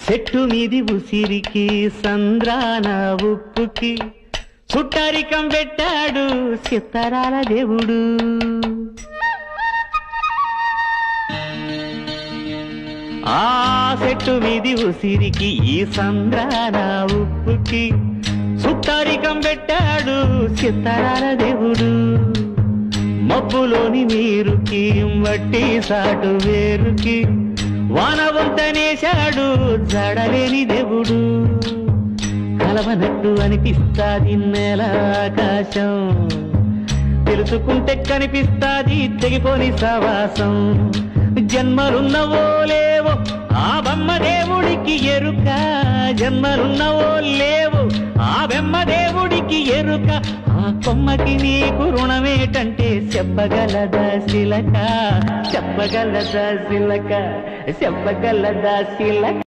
చెట్టు మీది ఉసిరికి సంద్రాన ఉప్పుకి చుట్టరికం పెట్టాడు సిత్తరాల దేవుడు. ఆ చెట్టు మీది ఉసిరికి ఈ సంద్రాన ఉప్పుకి చుట్టరికం పెట్టాడు సిత్తరాల దేవుడు. మబ్బులోని నీరుకి వట్టి సాటు వేరుకి వానవంతనేశాడు జడలేని దేవుడు. కలవనట్టు అనిపిస్తాది నేల ఆకాశం, తెలుసుకుంటే కనిపిస్తాది తెగిపోని సవాసం. జన్మలున్నవో లేవో ఆ బొమ్మ దేవుడికి ఎరుక, జన్మలున్నవో లేవో ఆ బొమ్మ దేవుడికి ఎరుక. ఆ కొమ్మకి నీకు రుణమేటంటే చెప్పగలదా శిలక, చెప్పగలదా శిలక, చెప్పగలదా శిలక.